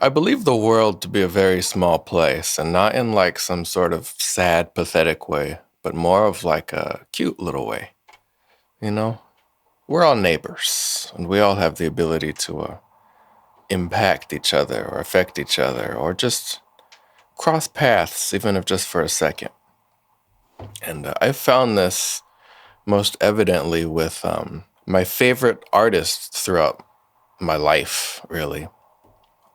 I believe the world to be a very small place, and not in like some sort of sad, pathetic way, but more of like a cute little way. You know, we're all neighbors, and we all have the ability to impact each other or affect each other or just cross paths, even if just for a second. And I found this most evidently with my favorite artists throughout my life, really,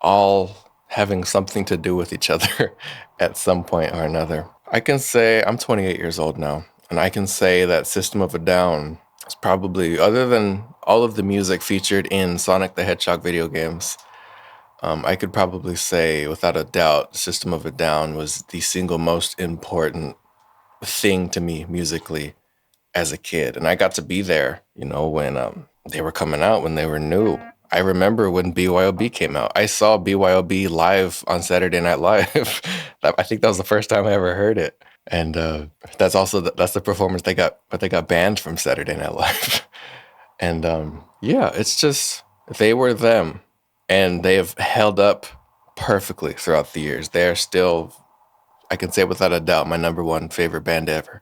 all having something to do with each other at some point or another. I can say I'm 28 years old now, and I can say that System of a Down is probably, other than all of the music featured in Sonic the Hedgehog video games, I could probably say without a doubt, System of a Down was the single most important thing to me musically as a kid. And I got to be there, when they were coming out, when they were new. I remember when B.Y.O.B came out. I saw B.Y.O.B live on Saturday Night Live. I think that was the first time I ever heard it. And that's the performance but they got banned from Saturday Night Live. And yeah, it's just, they were them. And they have held up perfectly throughout the years. They are still, I can say without a doubt, my number one favorite band ever.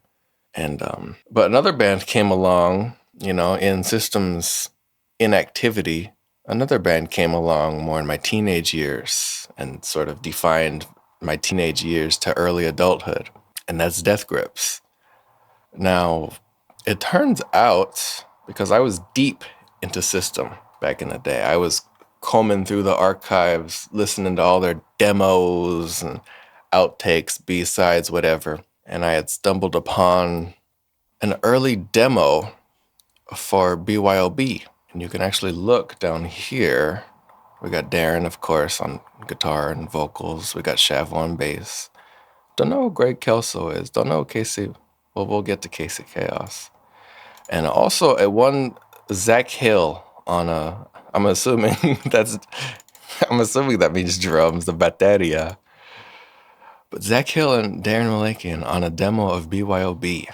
And but another band came along, in System's inactivity. Another band came along more in my teenage years and sort of defined my teenage years to early adulthood, and that's Death Grips. Now, it turns out, because I was deep into System back in the day, I was combing through the archives, listening to all their demos and outtakes, B-sides, whatever. And I had stumbled upon an early demo for B.Y.O.B. And you can actually look down here. We got Darren, of course, on guitar and vocals. We got Shav on bass. Don't know who Greg Kelso is. Don't know Casey. Well, we'll get to Casey Chaos. And also at one Zach Hill on a, I'm assuming that means drums, the bateria. But Zach Hill and Darren Malakian on a demo of B.Y.O.B.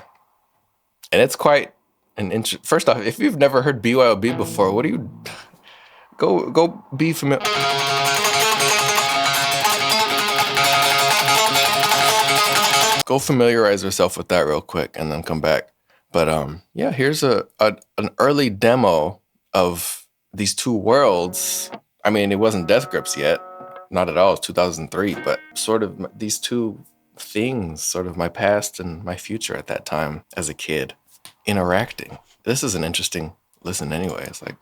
And it's quite an first off, if you've never heard B.Y.O.B before, what do you go be familiar? Go familiarize yourself with that real quick and then come back. But yeah, here's an early demo of these two worlds. I mean, it wasn't Death Grips yet, not at all. It's 2003, but sort of these two things, sort of my past and my future at that time as a kid, interacting. This is an interesting listen anyway. It's like...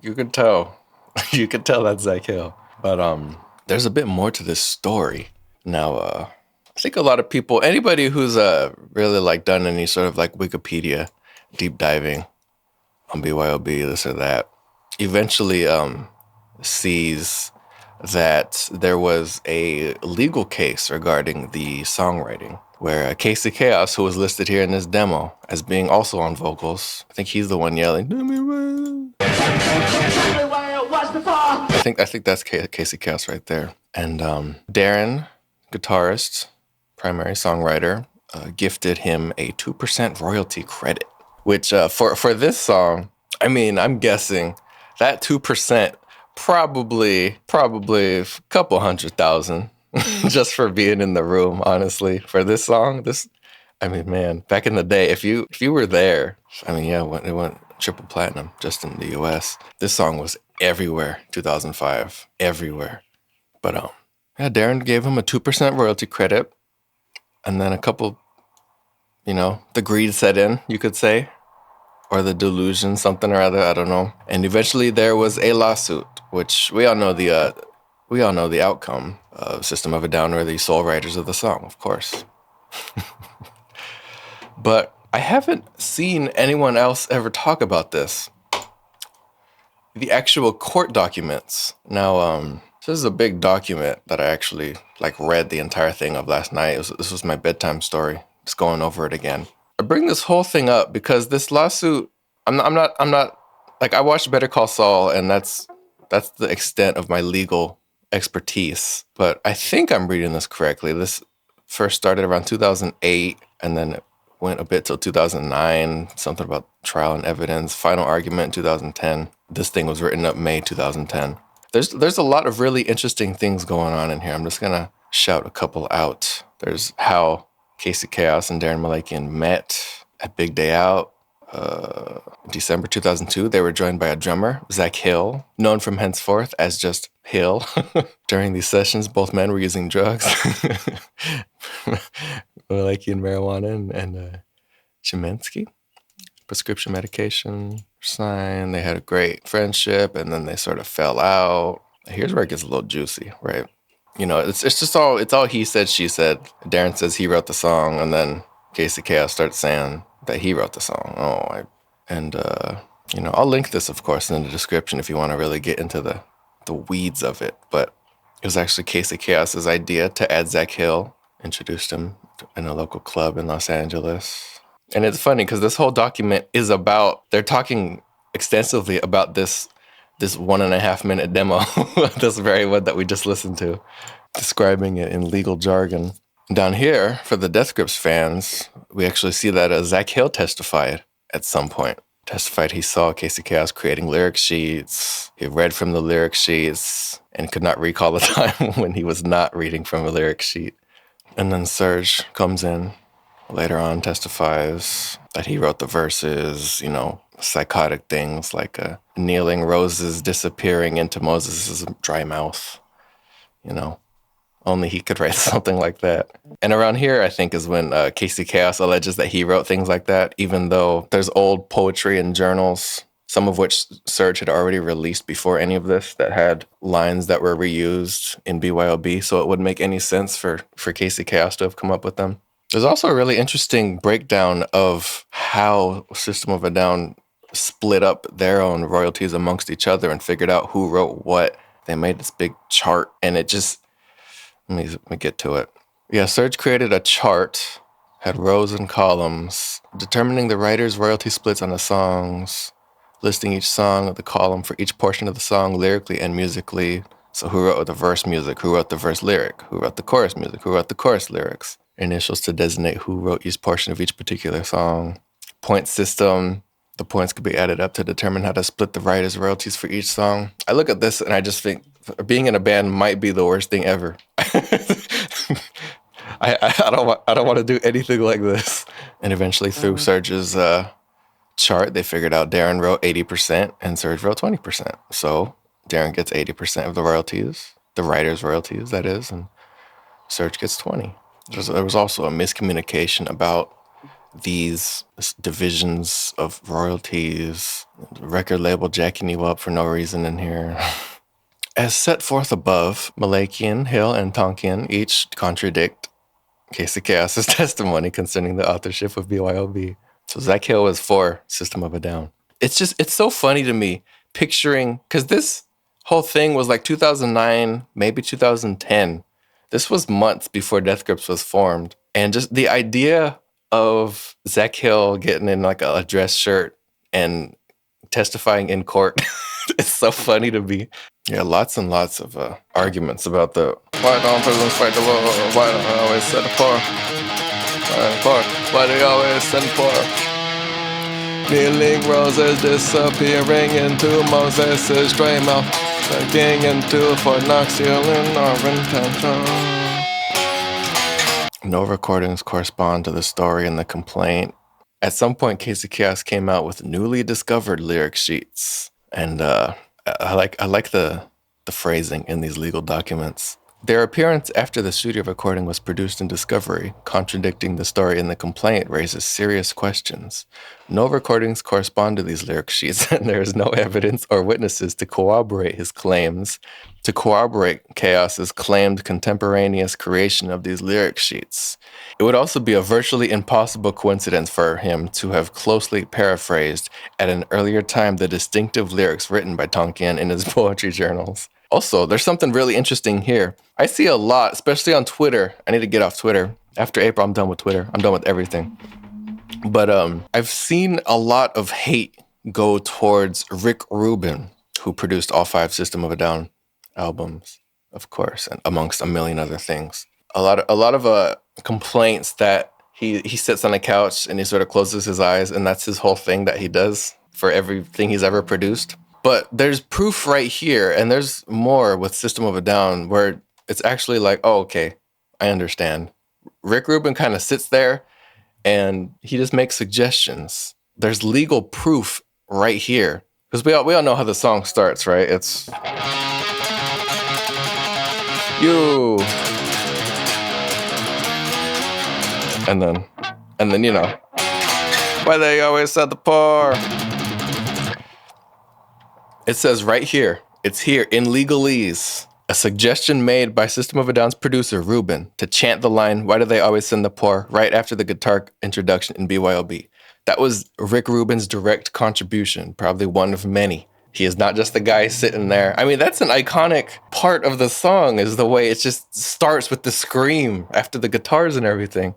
You could tell. You could tell that's Zach Hill. But there's a bit more to this story. Now, I think a lot of people, anybody who's really like done any sort of like Wikipedia deep diving on BYOB, this or that, eventually sees that there was a legal case regarding the songwriting, where Casey Chaos, who was listed here in this demo as being also on vocals, I think he's the one yelling, "Do me well." I think that's Casey Chaos right there. And Darren, guitarist, primary songwriter, gifted him a 2% royalty credit, which for this song, I mean, I'm guessing that 2% probably a couple 100,000 just for being in the room, honestly, for this song. I mean, man, back in the day, if you were there, I mean, yeah, it went triple platinum just in the US. This song was everywhere, 2005, everywhere. But yeah, Darren gave him a 2% royalty credit, and then a couple, the greed set in, you could say, or the delusion, something or other, I don't know. And eventually there was a lawsuit, which we all know the outcome of System of a Down, or the sole writers of the song, of course. But I haven't seen anyone else ever talk about this. The actual court documents. Now, this is a big document that I actually read the entire thing of last night. This was my bedtime story. Just going over it again. I bring this whole thing up because this lawsuit. I'm not like, I watched Better Call Saul, and that's the extent of my legal expertise. But I think I'm reading this correctly. This first started around 2008, and then it went a bit till 2009. Something about trial and evidence, final argument in 2010. This thing was written up May 2010. There's a lot of really interesting things going on in here. I'm just gonna shout a couple out. There's how Casey Chaos and Darren Malakian met at Big Day Out. December 2002, they were joined by a drummer, Zach Hill, known from henceforth as just Hill. During these sessions, both men were using drugs, Malakian marijuana and Chemensky. Prescription medication, signed. They had a great friendship, and then they sort of fell out. Here's where it gets a little juicy, right? You know, it's just all he said, she said. Darren says he wrote the song, and then Casey Chaos starts saying that he wrote the song. I'll link this, of course, in the description if you want to really get into the weeds of it. But it was actually Casey Chaos's idea to add Zach Hill. Introduced him in a local club in Los Angeles. And it's funny because this whole document is about, they're talking extensively about this 1.5 minute demo, this very one that we just listened to, describing it in legal jargon. Down here, for the Death Grips fans, we actually see that Zach Hill testified at some point. Testified he saw Casey Chaos creating lyric sheets. He read from the lyric sheets and could not recall the time when he was not reading from a lyric sheet. And then Serge comes in. Later on, testifies that he wrote the verses, psychotic things like kneeling roses disappearing into Moses' dry mouth. Only he could write something like that. And around here, I think, is when Casey Chaos alleges that he wrote things like that, even though there's old poetry and journals, some of which Serge had already released before any of this, that had lines that were reused in B.Y.O.B, so it wouldn't make any sense for Casey Chaos to have come up with them. There's also a really interesting breakdown of how System of a Down split up their own royalties amongst each other and figured out who wrote what. They made this big chart, and it just... Let me get to it. Yeah, Serge created a chart, had rows and columns, determining the writer's royalty splits on the songs, listing each song, the column for each portion of the song, lyrically and musically. So who wrote the verse music, who wrote the verse lyric, who wrote the chorus music, who wrote the chorus lyrics. Initials to designate who wrote each portion of each particular song. Point system. The points could be added up to determine how to split the writer's royalties for each song. I look at this and I just think being in a band might be the worst thing ever. I don't want to do anything like this. And eventually, through Serge's chart, they figured out Darren wrote 80% and Serge wrote 20%. So Darren gets 80% of the royalties, the writer's royalties, that is, and Serge gets 20. There was also a miscommunication about these divisions of royalties. The record label jacking you up for no reason in here. As set forth above, Malakian, Hill, and Tonkian each contradict Casey Chaos's testimony concerning the authorship of B.Y.O.B. So Zach Hill was for System of a Down. It's so funny to me picturing, because this whole thing was like 2009, maybe 2010. This was months before Death Grips was formed. And just the idea of Zach Hill getting in like a dress shirt and testifying in court is so funny to me. Yeah, lots and lots of arguments about why don't prisons fight the war? Why don't they always send the poor? Why do they always send the poor? Kneeling roses disappearing into Moses' dry mouth. Looking into Fort Knox Hill in Arlington. No recordings correspond to the story in the complaint. At some point, Casey Chaos came out with newly discovered lyric sheets. And I like the phrasing in these legal documents. Their appearance after the studio recording was produced in Discovery, contradicting the story in the complaint, raises serious questions. No recordings correspond to these lyric sheets, and there is no evidence or witnesses to corroborate his claims, to corroborate Chaos's claimed contemporaneous creation of these lyric sheets. It would also be a virtually impossible coincidence for him to have closely paraphrased at an earlier time the distinctive lyrics written by Tonkian in his poetry journals. Also, there's something really interesting here. I see a lot, especially on Twitter. I need to get off Twitter. After April, I'm done with Twitter. I'm done with everything. But I've seen a lot of hate go towards Rick Rubin, who produced all 5 System of a Down albums, of course, and amongst a million other things. A lot of complaints that he sits on a couch and he sort of closes his eyes, and that's his whole thing that he does for everything he's ever produced. But there's proof right here, and there's more with System of a Down, where it's actually like, oh, okay, I understand. Rick Rubin kind of sits there, and he just makes suggestions. There's legal proof right here. Because we all know how the song starts, right? It's... You... And then, you know, why they always said the poor... It says right here, it's here in legalese, a suggestion made by System of a Down's producer, Rubin, to chant the line, why do they always send the poor, right after the guitar introduction in B.Y.O.B. That was Rick Rubin's direct contribution, probably one of many. He is not just the guy sitting there. I mean, that's an iconic part of the song, is the way it just starts with the scream after the guitars and everything.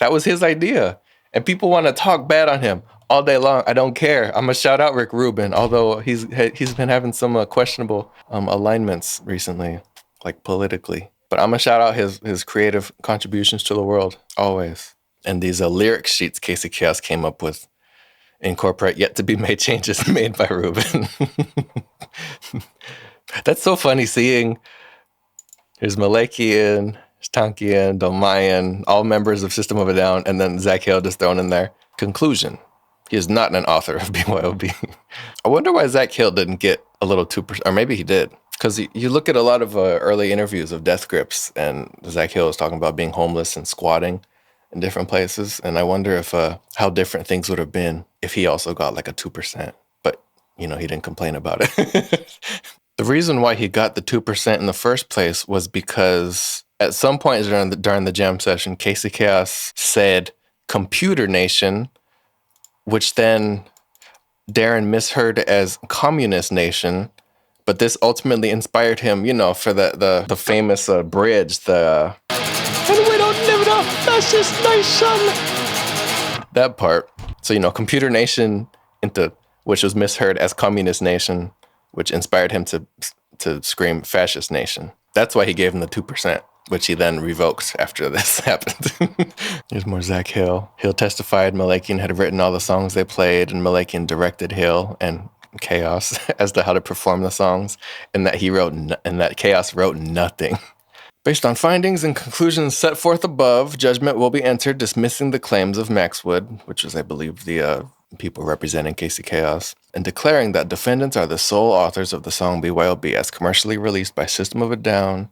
That was his idea. And people want to talk bad on him all day long. I don't care. I'm gonna shout out Rick Rubin, although he's been having some questionable alignments recently, like politically. But I'm gonna shout out his creative contributions to the world always. And these lyric sheets Casey Chaos came up with incorporate yet to be made changes made by Rubin. That's so funny seeing. Here's Malakian, Tonkian, Domayan, all members of System of a Down, and then Zach Hill just thrown in there. Conclusion. He is not an author of B.Y.O.B. I wonder why Zach Hill didn't get a little 2%, or maybe he did. Because you look at a lot of early interviews of Death Grips, and Zach Hill is talking about being homeless and squatting in different places. And I wonder if how different things would have been if he also got like a 2%. But, you know, he didn't complain about it. The reason why he got the 2% in the first place was because at some point during the jam session, Casey Chaos said Computer Nation, which then Darren misheard as Communist Nation, but this ultimately inspired him, you know, for the famous bridge, the and we don't live in a fascist nation. That part. So, you know, Computer Nation, which was misheard as Communist Nation, which inspired him to scream Fascist Nation. That's why he gave him the 2%. Which he then revoked after this happened. There's more Zach Hill. Hill testified Malakian had written all the songs they played, and Malakian directed Hill and Chaos as to how to perform the songs, and that Chaos wrote nothing. Based on findings and conclusions set forth above, judgment will be entered dismissing the claims of Maxwood, which is, I believe, the people representing Casey Chaos, and declaring that defendants are the sole authors of the song B.Y.O.B. as commercially released by System of a Down.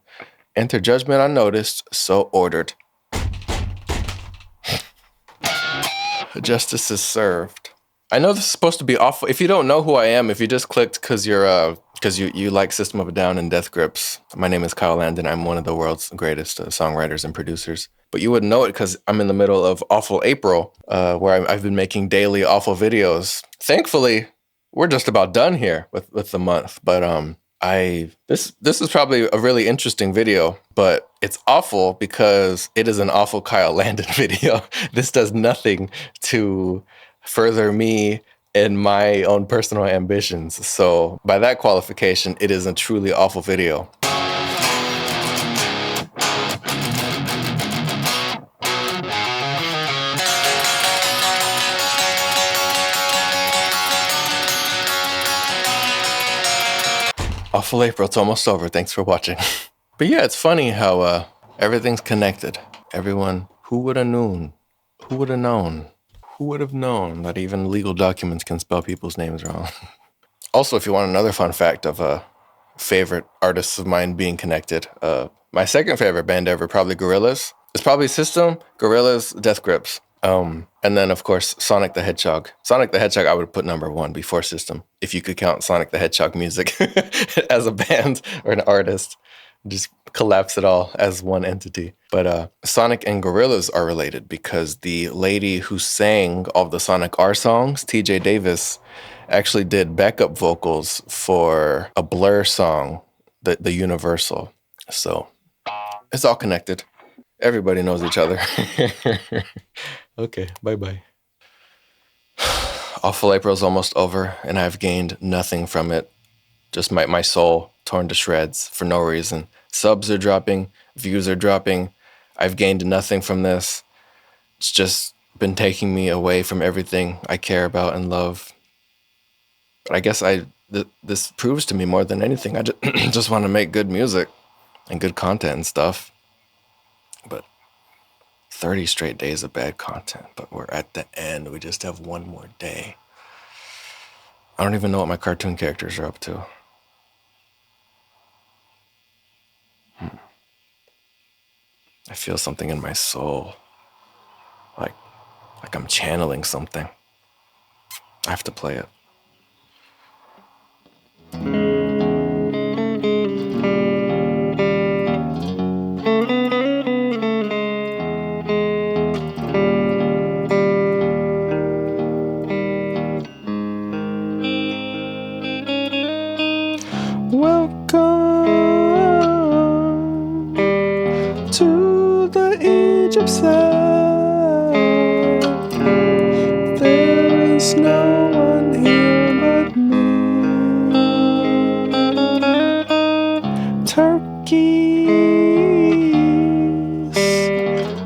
Enter judgment unnoticed, so ordered. Justice is served. I know this is supposed to be awful. If you don't know who I am, if you just clicked because you like System of a Down and Death Grips, my name is Kyle Landon. I'm one of the world's greatest songwriters and producers. But you wouldn't know it because I'm in the middle of Awful April, where I've been making daily awful videos. Thankfully, we're just about done here with the month. But this is probably a really interesting video, but it's awful because it is an awful Kyle Landon video. This does nothing to further me and my own personal ambitions. So by that qualification, it is a truly awful video. Awful April, it's almost over. Thanks for watching. But yeah, it's funny how everything's connected. Everyone, who would have known? Who would have known? Who would have known that even legal documents can spell people's names wrong? Also, if you want another fun fact of favorite artists of mine being connected, My second favorite band ever, probably Gorillaz. It's probably System, Gorillaz, Death Grips. And then of course Sonic the Hedgehog. Sonic the Hedgehog I would put number one before System, if you could count Sonic the Hedgehog music as a band or an artist. Just collapse it all as one entity. But Sonic and Gorillaz are related because the lady who sang all the Sonic R songs, TJ Davis, actually did backup vocals for a Blur song, the Universal. So it's all connected. Everybody knows each other. Okay, bye-bye. Awful April's almost over, and I've gained nothing from it. Just my soul torn to shreds for no reason. Subs are dropping, views are dropping. I've gained nothing from this. It's just been taking me away from everything I care about and love. But I guess this proves to me more than anything. I just want to make good music and good content and stuff. But 30 straight days of bad content, but we're at the end. We just have one more day. I don't even know what my cartoon characters are up to. I feel something in my soul. Like I'm channeling something. I have to play it. Welcome to the age of sad. There is no one here but me. Turkeys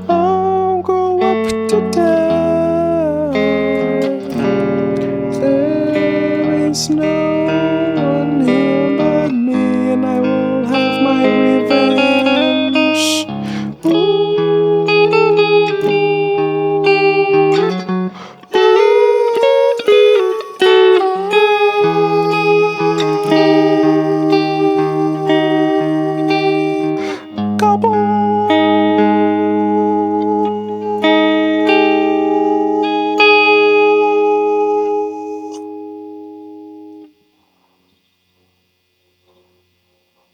all grow up to die. There is no one here but me, and I will have my revenge.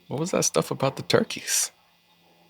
What was that stuff about the turkeys?